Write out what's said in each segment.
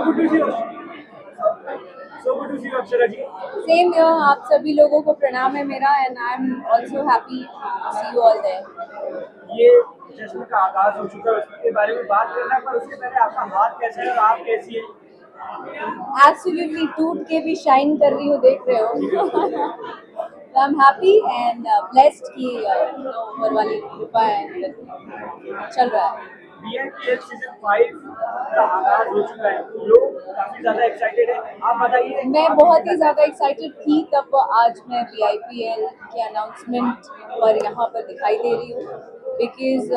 good to see you. So good to see you, Akshara ji. Same year आप सभी लोगों को प्रणाम है मेरा and I am also happy to see you all there. ये जश्न का आगाज हो चुका है, उसके बारे में बात करना है, पर उसके पहले आपका हाथ कैसा है और आप कैसी है? एब्सोल्युटली टूट के भी शाइन कर रही हूँ, देख रहे हो। I am happy and blessed कि ऊपर वाली कृपा है, चल रहा है। BIPL सीजन 5 का आगाज हो चुका है, लोग काफी ज्यादा एक्साइटेड है। आप बताइए। मैं बहुत ही ज़्यादा एक्साइटेड थी तब आज मैं BIPL के अनाउंसमेंट पर यहाँ पर दिखाई दे रही हूँ बिकॉज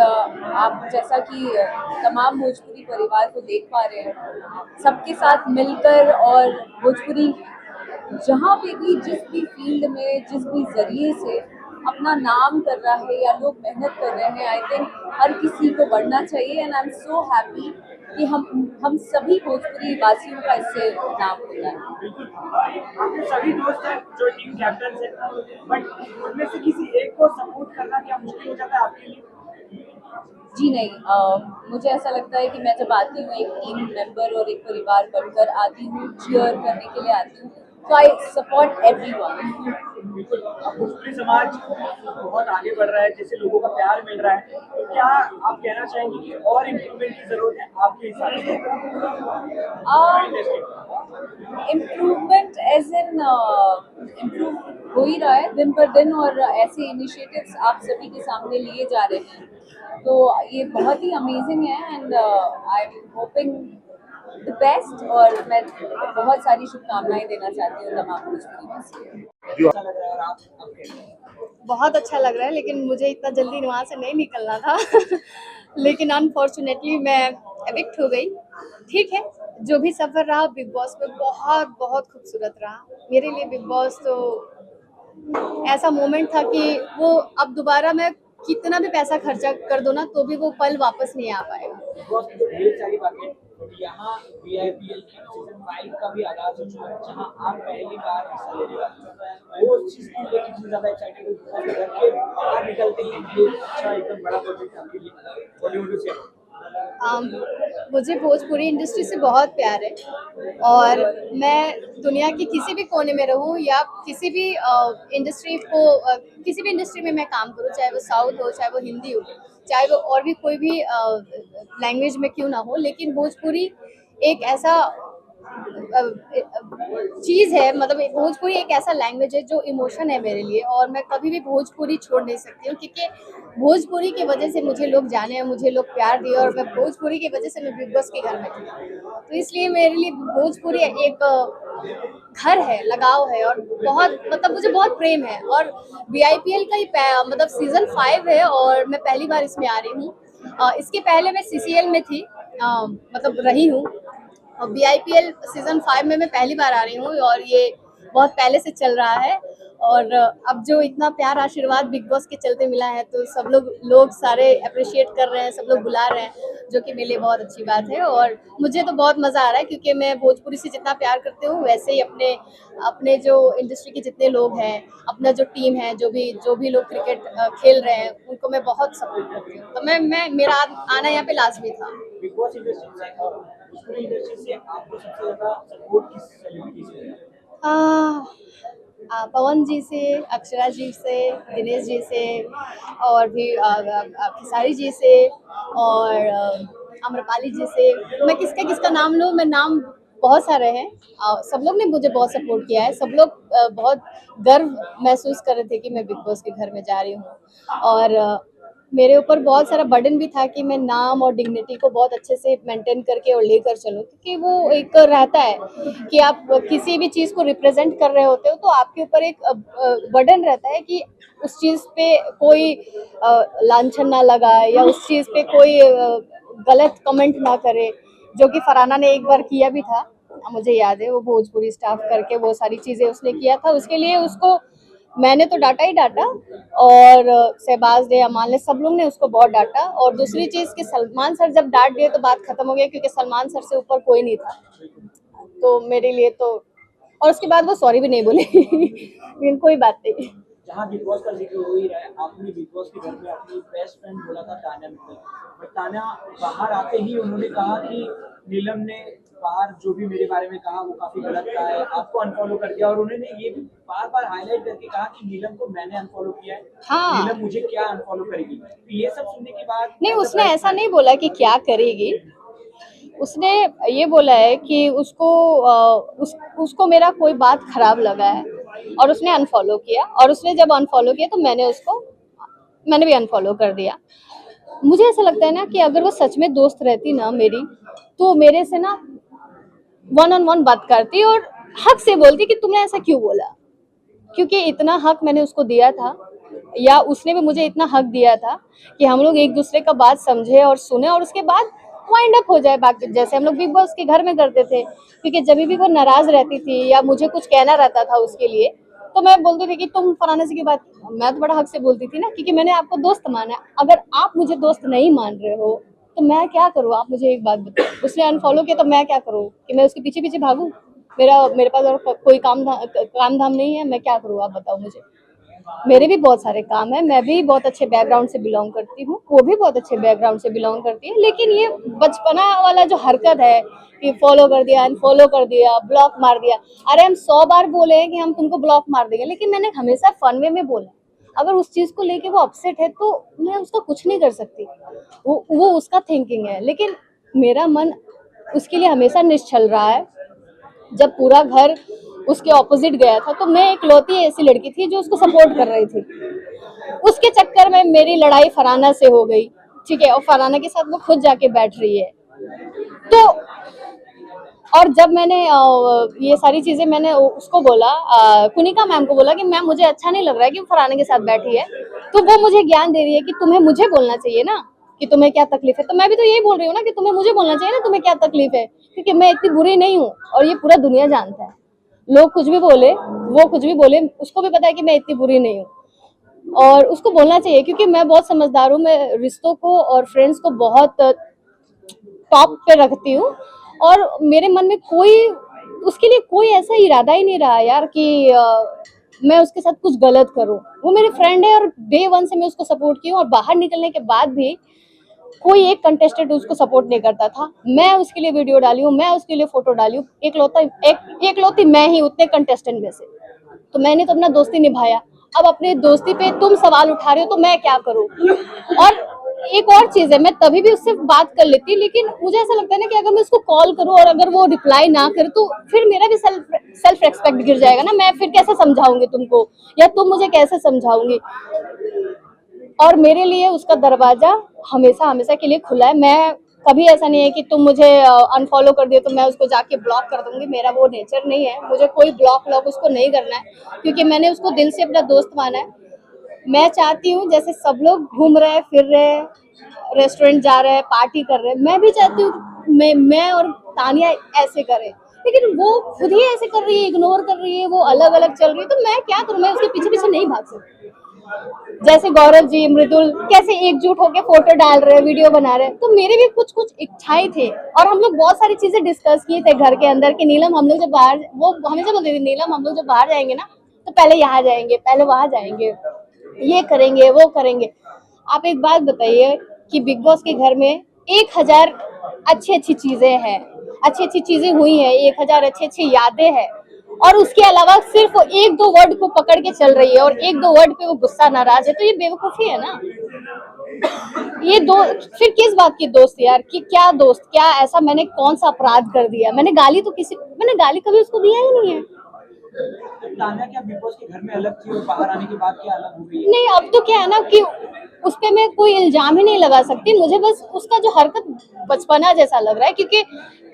आप जैसा कि तमाम भोजपुरी परिवार को देख पा रहे हैं, सबके साथ मिलकर और भोजपुरी जहाँ पे भी जिस भी फील्ड में जिस भी जरिए से अपना नाम कर रहा है या लोग मेहनत कर रहे हैं, आई थिंक हर किसी को बढ़ना चाहिए and I am so happy कि हम सभी भोजपुरी वासियों का इससे नाम होता है। बिल्कुल, आपके सभी दोस्त हैं जो टीम कैप्टन हैं, बट उनमें से किसी एक को सपोर्ट करना क्या मुश्किल हो जाता है आपके लिए? जी नहीं, मुझे ऐसा लगता है कि मैं जब आती हूँ एक टीम मेंबर और एक परिवार बनकर आती हूँ, चीयर करने के लिए आती हूँ, तो आई सपोर्ट एवरीवन। बिल्कुल, अब भोजपुरी समाज बहुत आगे बढ़ रहा है, जैसे लोगों का प्यार मिल रहा है, तो क्या आप कहना चाहेंगे कि और इम्प्रूवमेंट की जरूरत है आपके हिसाब से? इम्प्रूवमेंट एज इन इम्प्रूव हो ही रहा है दिन पर दिन और ऐसे इनिशिएटिव्स आप सभी के सामने लिए जा रहे हैं, तो ये बहुत ही अमेजिंग है and I am hoping the best और मैं बहुत सारी शुभकामनाएं देना चाहती हूँ तमाम भोजपुरी वासियों को। अच्छा लग रहा है और आप कैसे? बहुत अच्छा लग रहा है, लेकिन मुझे इतना जल्दी वहाँ से नहीं निकलना था। लेकिन अनफॉर्चुनेटली मैं एविक्ट हो गई। ठीक है, जो भी सफ़र रहा बिग बॉस में बहुत बहुत खूबसूरत रहा मेरे लिए। बिग बॉस तो ऐसा मोमेंट था कि वो अब दोबारा मैं कितना भी पैसा खर्चा कर दो ना, तो भी वो पल वापस नहीं आ पाएगा। बॉस की तो ढेर सारी बातें, यहाँ BIPL की सीजन 5 का भी आगाज हो चुका है, जहाँ आप पहली बार हिस्सा ले रहे हो। वो चीज़ के लिए कितनी ज़्यादा एक्साइटेड हो, घर के बाहर निकलते ही ये अच्छा एकदम बड़ा प्रोजेक्ट आपके लिए बॉलीवुड से। मुझे भोजपुरी इंडस्ट्री से बहुत प्यार है और मैं दुनिया के किसी भी कोने में रहूं या किसी भी इंडस्ट्री को किसी भी इंडस्ट्री में मैं काम करूं, चाहे वो साउथ हो, चाहे वो हिंदी हो, चाहे वो और भी कोई भी लैंग्वेज में क्यों ना हो, लेकिन भोजपुरी एक ऐसा चीज़ है, मतलब भोजपुरी एक ऐसा लैंग्वेज है जो इमोशन है मेरे लिए, और मैं कभी भी भोजपुरी छोड़ नहीं सकती हूँ, क्योंकि भोजपुरी की वजह से मुझे लोग जाने हैं, मुझे लोग प्यार दिए, और मैं भोजपुरी की वजह से मैं बिग बॉस के घर में थी। तो इसलिए मेरे लिए भोजपुरी एक घर है, लगाव है, और बहुत मतलब मुझे बहुत प्रेम है। और BIPL का ही मतलब सीजन 5 है और मैं पहली बार इसमें आ रही हूँ। इसके पहले मैं CCL में थी, मतलब रही हूँ, और BIPL सीजन 5 में मैं पहली बार आ रही हूँ, और ये बहुत पहले से चल रहा है। और अब जो इतना प्यार आशीर्वाद बिग बॉस के चलते मिला है, तो सब लोग सारे अप्रिशिएट कर रहे हैं, सब लोग बुला रहे हैं, जो कि मेरे लिए बहुत अच्छी बात है। और मुझे तो बहुत मज़ा आ रहा है, क्योंकि मैं भोजपुरी से जितना प्यार करती हूँ, वैसे ही अपने अपने जो इंडस्ट्री के जितने लोग हैं, अपना जो टीम है, जो भी लोग क्रिकेट खेल रहे हैं, उनको मैं बहुत सपोर्ट करती हूँ। तो मैं मेरा आना यहाँ पे लाजमी था। बिग बॉस इंडस्ट्री से और भोजपुरी इंडस्ट्री से आपको सबसे ज़्यादा सपोर्ट किस सेलिब्रिटी से मिला? पवन जी से, अक्षरा जी से, दिनेश जी से, और भी खेसारी जी से, और आम्रपाली जी से। मैं किसका किसका नाम लूँ, मैं नाम बहुत सारे हैं। सब लोग ने मुझे बहुत सपोर्ट किया है, सब लोग बहुत गर्व महसूस कर रहे थे कि मैं बिग बॉस के घर में जा रही हूँ। और मेरे ऊपर बहुत सारा बर्डन भी था कि मैं नाम और डिग्निटी को बहुत अच्छे से मेंटेन करके और लेकर चलूँ, क्योंकि वो एक रहता है कि आप किसी भी चीज़ को रिप्रेजेंट कर रहे होते हो, तो आपके ऊपर एक बर्डन रहता है कि उस चीज़ पे कोई लांछन ना लगाए, या उस चीज़ पे कोई गलत कमेंट ना करे, जो कि फरहाना ने एक बार किया भी था। मुझे याद है, वो भोजपुरी स्टाफ करके वो सारी चीज़ें उसने किया था, उसके लिए उसको मैंने तो डांटा ही डांटा, और शहबाज ने, अमाल ने, सब लोग ने उसको बहुत डांटा। और दूसरी चीज़ कि सलमान सर जब डांट दिए तो बात खत्म हो गई, क्योंकि सलमान सर से ऊपर कोई नहीं था। तो मेरे लिए तो, और उसके बाद वो सॉरी भी नहीं बोले। लेकिन कोई बात नहीं। जहाँ बिग बॉस का जिक्र हो ही रहा है, आपने बिग बॉस के घर में अपनी बेस्ट फ्रेंड बोला था तान्या मित्तल, बट तान्या बाहर आते ही उन्होंने कहा कि नीलम ने बाहर जो भी मेरे बारे में कहा वो काफी गलत था है, आपको अनफॉलो कर दिया, और उन्होंने ये भी बार बार हाईलाइट करके कहा कि नीलम को मैंने अनफॉलो किया है, हाँ। नीलम मुझे क्या अनफॉलो करेगी। तो ये सब सुनने के बाद नहीं, उसने ऐसा नहीं बोला कि क्या करेगी। उसने ये बोला है कि उसको मेरा कोई बात खराब लगा है और उसने अनफॉलो किया, और उसने जब अनफॉलो किया तो मैंने भी अनफॉलो कर दिया। मुझे ऐसा लगता है ना कि अगर वो सच में दोस्त रहती ना मेरी, तो मेरे से ना वन ऑन वन बात करती और हक से बोलती कि तुमने ऐसा क्यों बोला, क्योंकि इतना हक मैंने उसको दिया था, या उसने भी मुझे इतना हक दिया था कि हम लोग एक दूसरे का बात समझे और सुने, और उसके बाद वाइंड अप हो जाए बाकी, जैसे हम लोग बिग बॉस के घर में करते थे। क्योंकि जब भी वो नाराज रहती थी या मुझे कुछ कहना रहता था उसके लिए, तो मैं बोलती थी कि तुम फलाने से की बात, मैं तो बड़ा हक से बोलती थी ना, क्योंकि मैंने आपको दोस्त माना है। अगर आप मुझे दोस्त नहीं मान रहे हो तो मैं क्या करूँ, आप मुझे एक बात बताओ। उसने अनफॉलो किया तो मैं क्या करूँ, कि मैं उसके पीछे पीछे भागूं? मेरे पास और कोई काम धाम नहीं है, मैं क्या करूँ, आप बताओ मुझे। मेरे भी बहुत सारे काम है, मैं भी बहुत अच्छे बैकग्राउंड से बिलोंग करती हूँ, वो भी बहुत अच्छे बैकग्राउंड से बिलोंग करती है, लेकिन ये बचपना वाला जो हरकत है कि फॉलो कर दिया, अनफॉलो कर दिया, ब्लॉक मार दिया। अरे हम 100 बार बोले हैं कि हम तुमको ब्लॉक मार देंगे, लेकिन मैंने हमेशा फन वे में बोला। अगर उस चीज को लेके वो अपसेट है तो मैं उसका कुछ नहीं कर सकती, वो उसका थिंकिंग है, लेकिन मेरा मन उसके लिए हमेशा निश्चल रहा है। जब पूरा घर उसके ऑपोजिट गया था तो मैं इकलौती ऐसी लड़की थी जो उसको सपोर्ट कर रही थी। उसके चक्कर में मेरी लड़ाई फरहाना से हो गई, ठीक है, और फरहाना के साथ वो खुद जाके बैठ रही है। तो और जब मैंने ये सारी चीजें मैंने उसको बोला, कुनिका मैम को बोला कि मैम मुझे अच्छा नहीं लग रहा है कि वो फरहाना के साथ बैठी है, तो वो मुझे ज्ञान दे रही है कि तुम्हें मुझे बोलना चाहिए ना कि तुम्हें क्या तकलीफ है। तो मैं भी तो यही बोल रही हूँ ना कि तुम्हें मुझे बोलना चाहिए ना तुम्हें क्या तकलीफ है, क्योंकि मैं इतनी बुरी नहीं हूँ और ये पूरा दुनिया जानता है। लोग कुछ भी बोले, वो कुछ भी बोले, उसको भी पता है कि मैं इतनी बुरी नहीं हूँ, और उसको बोलना चाहिए क्योंकि मैं बहुत समझदार हूँ। मैं रिश्तों को और फ्रेंड्स को बहुत टॉप पे रखती हूँ, और मेरे मन में उसके लिए कोई ऐसा इरादा ही नहीं रहा यार कि मैं उसके साथ कुछ गलत करूं। वो मेरी फ्रेंड है और डे वन से मैं उसको सपोर्ट की हूँ, और बाहर निकलने के बाद भी कोई एक कंटेस्टेंट उसको सपोर्ट नहीं करता था। मैं उसके लिए वीडियो डाली हूँ, मैं उसके लिए फोटो डाली हूँ, एकलौती मैं ही उतने कंटेस्टेंट में से। तो मैंने तो अपना दोस्ती निभाया। अब अपने दोस्ती पे तुम सवाल उठा रहे हो तो मैं क्या करूं। और एक और चीज है, मैं तभी भी उससे बात कर लेती, लेकिन मुझे ऐसा लगता है ना कि अगर मैं उसको कॉल करूं और अगर वो रिप्लाई ना करे तो फिर मेरा भी सेल्फ रेस्पेक्ट गिर जाएगा ना। मैं फिर कैसे समझाऊंगी तुमको, या तुम मुझे कैसे समझाऊंगी। और मेरे लिए उसका दरवाजा हमेशा हमेशा के लिए खुला है। मैं कभी ऐसा नहीं है कि तुम मुझे अनफॉलो कर दिए तो मैं उसको जाके ब्लॉक कर दूंगी, मेरा वो नेचर नहीं है। मुझे कोई ब्लॉक उसको नहीं करना है, क्योंकि मैंने उसको दिल से अपना दोस्त माना है। मैं चाहती हूँ जैसे सब लोग घूम रहे हैं, फिर रहे हैं, रेस्टोरेंट जा रहे हैं, पार्टी कर रहे हैं, मैं भी चाहती हूँ मैं और तानिया ऐसे करें, लेकिन वो खुद ही ऐसे कर रही है, इग्नोर कर रही है, वो अलग अलग चल रही है, तो मैं क्या करूँ, मैं उसके पीछे पीछे नहीं भाग सकती। जैसे गौरव जी, मृदुल कैसे एकजुट होकर फोटो डाल रहे हैं, वीडियो बना रहे हैं, तो मेरे भी कुछ कुछ इच्छाएं थे, और हम लोग बहुत सारी चीजें डिस्कस किए थे घर के अंदर कि नीलम हम लोग जब बाहर, वो हमेशा बोलती थी नीलम हम लोग जब बाहर जाएंगे ना तो पहले यहाँ जाएंगे, पहले वहां जाएंगे, ये करेंगे, वो करेंगे। आप एक बात बताइए कि बिग बॉस के घर में 1000 अच्छी अच्छी चीजें हैं, अच्छी अच्छी चीजें हुई हैं, 1000 अच्छी अच्छी यादें हैं, और उसके अलावा सिर्फ एक दो वर्ड को पकड़ के चल रही है और एक दो वर्ड पे वो गुस्सा नाराज है, तो ये बेवकूफी है ना। ये दो फिर किस बात की दोस्त यार, कि क्या दोस्त, क्या ऐसा मैंने कौन सा अपराध कर दिया। मैंने गाली कभी उसको दिया ही नहीं है। तान्या क्या बिग बॉस के घर में अलग थी और बाहर आने के बाद क्या अलग हो गई? नहीं, अब तो क्या है ना कि उस पे मैं कोई इल्जाम ही नहीं लगा सकती। मुझे बस उसका जो हरकत बचपना जैसा लग रहा है, क्योंकि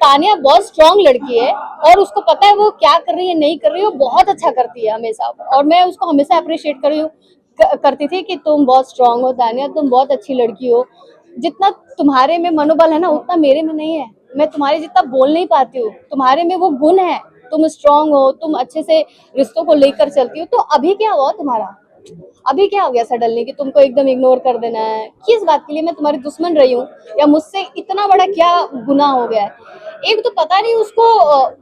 तानिया बहुत स्ट्रांग लड़की है और उसको पता है वो क्या कर रही है, नहीं कर रही है, वो बहुत अच्छा करती है हमेशा, और मैं उसको हमेशा अप्रिशिएट करती थी कि तुम बहुत स्ट्रांग हो तानिया, तुम बहुत अच्छी लड़की हो। जितना तुम्हारे में मनोबल है ना उतना मेरे में नहीं है। मैं तुम्हारे जितना बोल नहीं पाती हूँ, तुम्हारे में वो गुण है, तुम स्ट्रांग हो, तुम अच्छे से रिश्तों को लेकर चलती हो। तो अभी क्या हुआ तुम्हारा, अभी क्या हो गया सडनली कि तुमको एकदम इग्नोर कर देना है? किस बात के लिए मैं तुम्हारी दुश्मन रही हूँ, या मुझसे इतना बड़ा क्या गुनाह हो गया है? एक तो पता नहीं उसको,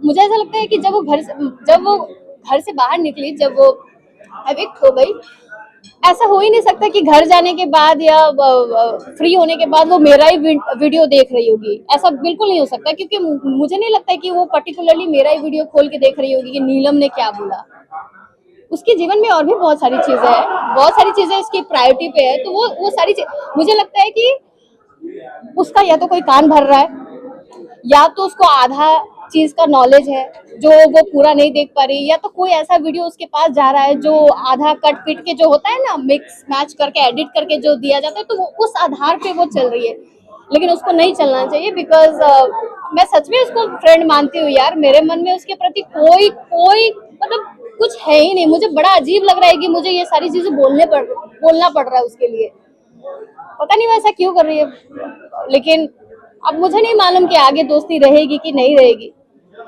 मुझे ऐसा लगता है कि जब वो घर से बाहर निकली, जब वो एविक्ट हो गई, ऐसा हो ही नहीं सकता कि घर जाने के बाद या फ्री होने के बाद वो मेरा ही वीडियो देख रही होगी। ऐसा बिल्कुल नहीं हो सकता, क्योंकि मुझे नहीं लगता कि वो पर्टिकुलरली मेरा ही वीडियो खोल के देख रही होगी कि नीलम ने क्या बोला। उसके जीवन में और भी बहुत सारी चीजें हैं, बहुत सारी चीजें उसकी प्रायोरिटी पे है, तो वो सारी मुझे लगता है कि उसका या तो कोई कान भर रहा है, या तो उसको आधा चीज का नॉलेज है जो वो पूरा नहीं देख पा रही, या तो कोई ऐसा वीडियो उसके पास जा रहा है जो आधा कट पीट के जो होता है ना, मिक्स मैच करके एडिट करके जो दिया जाता है, तो वो उस आधार पे वो चल रही है। लेकिन उसको नहीं चलना चाहिए, बिकॉज मैं सच में उसको फ्रेंड मानती हूँ यार। मेरे मन में उसके प्रति कोई कोई मतलब कुछ है ही नहीं। मुझे बड़ा अजीब लग रहा है कि मुझे ये सारी चीजें बोलना पड़ रहा है उसके लिए। पता नहीं वो ऐसा क्यों कर रही है, लेकिन अब मुझे नहीं मालूम कि आगे दोस्ती रहेगी कि नहीं रहेगी,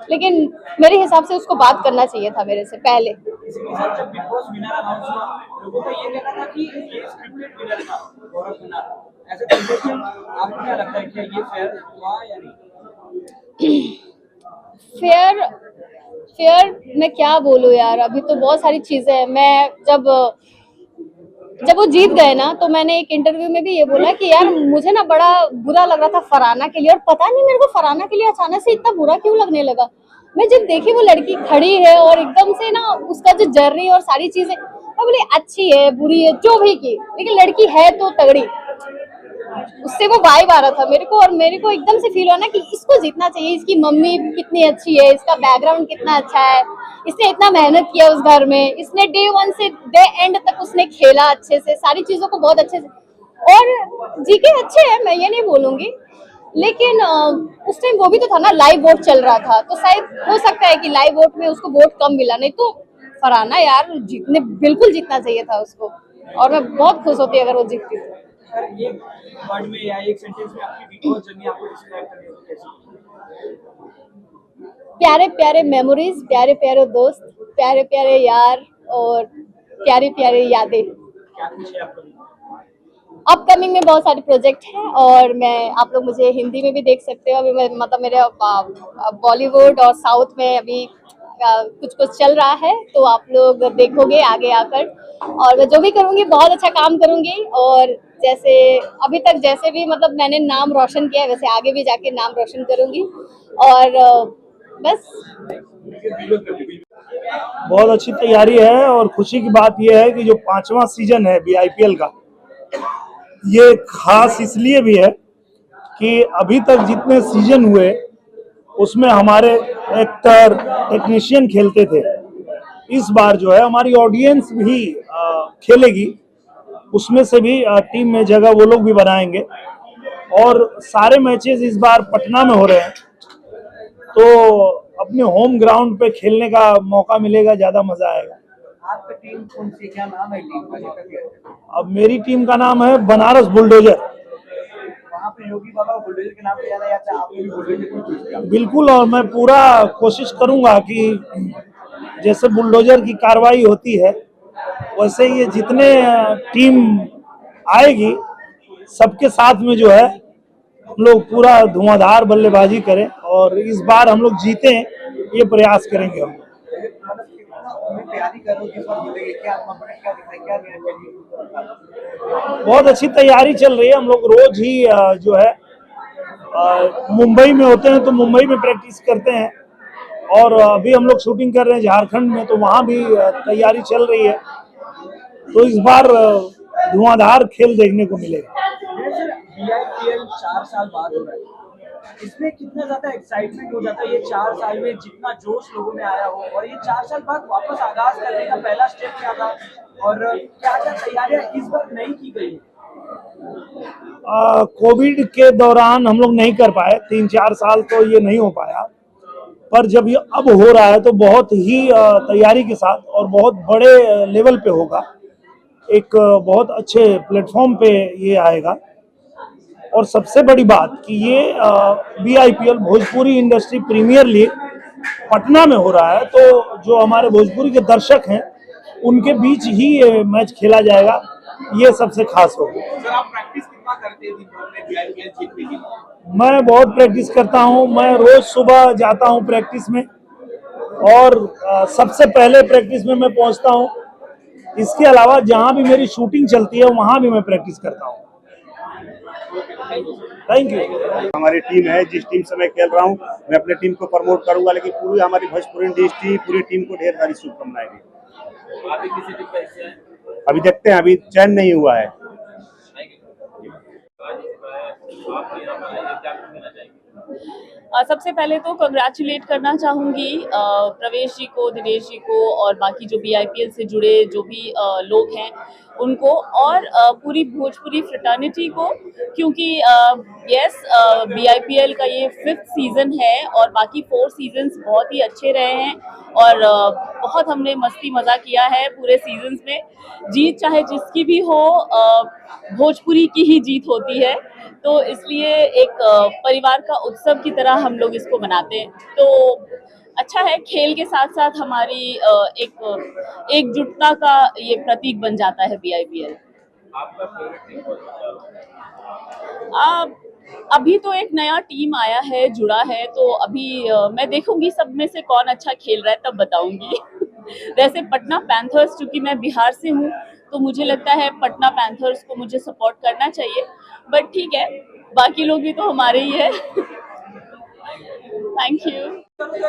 लेकिन मेरे हिसाब से उसको बात करना चाहिए था मेरे से पहले। इसी के साथ जब बिग बॉस विनर अनाउंस हुआ, लोगों का ये कहना था कि ये स्क्रिप्टेड विनर था, गौरव विनर। ऐसे कंडीशन आपको क्या लगता है कि ये फेयर हुआ या नहीं? फेयर फेयर मैं क्या बोलूं यार, अभी तो बहुत सारी चीजें हैं। मैं जब वो जीत गए ना, तो मैंने एक इंटरव्यू में भी ये बोला कि यार मुझे ना बड़ा बुरा लग रहा था फरहाना के लिए, और पता नहीं मेरे को फरहाना के लिए अचानक से इतना बुरा क्यों लगने लगा। मैं जब देखी वो लड़की खड़ी है और एकदम से ना उसका जो जर्नी और सारी चीजें, मैं बोली अच्छी है बुरी है जो भी की, लेकिन लड़की है तो तगड़ी। उससे वो वाइब आ रहा था मेरे को, और मेरे को एकदम से फील हुआ ना कि इसको जीतना चाहिए। इसकी मम्मी कितनी अच्छी है, इसका बैकग्राउंड कितना अच्छा है, इसने इतना मेहनत किया उस घर में, इसने डे 1 से डे एंड तक उसने खेला अच्छे से, सारी चीजों को बहुत अच्छे से, और जीके अच्छे है, मैं ये नहीं बोलूंगी। लेकिन उस टाइम वो भी तो था ना, लाइव वोट चल रहा था, तो शायद हो सकता है कि लाइव वोट में उसको वोट कम मिला। नहीं तो फरहाना यार बिल्कुल जीतना चाहिए था उसको, और मैं बहुत खुश होती अगर वो जीतती तो। सर, एक वर्ड में या एक सेंटेंस में आपकी बिग बॉस जर्नी आपको डिस्क्राइब करनी हो तो कैसे? प्यारे प्यारे मेमोरीज, प्यारे प्यारे दोस्त, प्यारे प्यारे यार, और प्यारी प्यारी यादें। क्या कुछ है आप लोगों को? अपकमिंग में बहुत सारे प्रोजेक्ट हैं, और मैं आप लोग मुझे हिंदी में भी देख सकते हो। अभी मतलब मेरे बॉलीवुड और साउथ में अभी कुछ कुछ चल रहा है, तो आप लोग देखोगे आगे आकर। और मैं जो भी करूँगी बहुत अच्छा काम करूँगी, और जैसे अभी तक जैसे भी मतलब मैंने नाम रोशन किया है, वैसे आगे भी जाके नाम रोशन करूँगी। और बस। बहुत अच्छी तैयारी है, और खुशी की बात यह है कि जो 5वां सीजन है BIPL का, ये खास इसलिए भी है कि अभी तक जितने सीजन हुए उसमें हमारे एक्टर टेक्नीशियन खेलते थे। इस बार जो है हमारी ऑडियंस भी खेलेगी, उसमें से भी टीम में जगह वो लोग भी बनाएंगे, और सारे मैचेस इस बार पटना में हो रहे हैं, तो अपने होम ग्राउंड पे खेलने का मौका मिलेगा, ज्यादा मजा आएगा। आपका टीम कौन सी, क्या नाम है टीम का? अब मेरी टीम का नाम है बनारस बुलडोजर। वहाँ पे योगी बाबा बुलडोजर के नाम पे जाना जाता है, आपने भी बुलडोजर को चूज किया। बिल्कुल, और मैं पूरा कोशिश करूंगा कि जैसे बुलडोजर की कार्रवाई होती है वैसे ये जितने टीम आएगी सबके साथ में जो है हम लोग पूरा धुआंधार बल्लेबाजी करें, और इस बार हम लोग जीतें ये प्रयास करेंगे हम। तैयारी कर रहे हो किस बार बोलेंगे, क्या कंपोनेंट क्या दिख रहा है, क्या देना चाहिए? बहुत अच्छी तैयारी चल रही है। हम लोग रोज ही जो है मुंबई में होते हैं तो मुंबई में प्रैक्टिस करते हैं, और अभी हम लोग शूटिंग कर रहे हैं झारखंड में, तो वहाँ भी तैयारी चल रही है। तो इस बार धुआंधार खेल देखने को मिलेगा। सर, BIPL 4 साल बाद हो रहा है, इसमें कितना ज्यादा एक्साइटमेंट हो जाता है ये 4 साल में, जितना जोश लोगों में आया हो, और ये 4 साल बाद वापस आगाज करने का पहला स्टेप क्या था, और क्या क्या तैयारियां इस बार नहीं की गई? कोविड के दौरान हम लोग नहीं कर पाए, 3-4 साल तो ये नहीं हो पाया, पर जब ये अब हो रहा है तो बहुत ही तैयारी के साथ और बहुत बड़े लेवल पे होगा, एक बहुत अच्छे प्लेटफॉर्म पे ये आएगा। और सबसे बड़ी बात कि ये BIPL Bhojpuri industry premier league Patna में हो रहा है, तो जो हमारे भोजपुरी के दर्शक हैं उनके बीच ही ये मैच खेला जाएगा, ये सबसे खास होगा। सर, आप प्रैक्टिस कितना करते हैं दिन भर में BIPL जीतने के लिए? मैं बहुत प्रैक्टिस करता हूँ, मैं रोज सुबह जाता हूँ प्रैक्टिस में, और सबसे पहले प्रैक्टिस में मैं पहुँचता हूँ, इसके अलावा जहाँ भी मेरी शूटिंग चलती है वहाँ भी मैं प्रैक्टिस करता हूँ। Thank you. हमारी टीम है, जिस टीम से मैं खेल रहा हूँ मैं अपने टीम को प्रमोट करूंगा, लेकिन पूरी हमारी भोजपुरी इंडस्ट्री पूरी टीम को ढेर सारी शुभकामनाएं दी। अभी किसी टीम का हिस्सा है? अभी देखते हैं, अभी चयन नहीं हुआ है। सबसे पहले तो कंग्रेचुलेट करना चाहूँगी प्रवेश जी को, दिनेश जी को और बाकी जो BIPL से जुड़े जो भी लोग हैं उनको, और पूरी भोजपुरी फ्रेटर्निटी को, क्योंकि यस BIPL का ये 5th सीज़न है और बाकी 4 सीजन्स बहुत ही अच्छे रहे हैं और बहुत हमने मस्ती मज़ा किया है पूरे सीजन्स में। जीत चाहे जिसकी भी हो, भोजपुरी की ही जीत होती है, तो इसलिए एक परिवार का उत्सव की तरह हम लोग इसको मनाते हैं। तो अच्छा है, खेल के साथ साथ हमारी एक एकजुटता का ये प्रतीक बन जाता है BIPL। आपका फेवरेट टीम कौन सा? अभी तो एक नया टीम आया है, जुड़ा है, तो अभी मैं देखूंगी सब में से कौन अच्छा खेल रहा है तब बताऊंगी। वैसे पटना पैंथर्स, चूंकि मैं बिहार से हूँ तो मुझे लगता है पटना पैंथर्स को मुझे सपोर्ट करना चाहिए, बट ठीक है, बाकी लोग भी तो हमारे ही है। Thank you.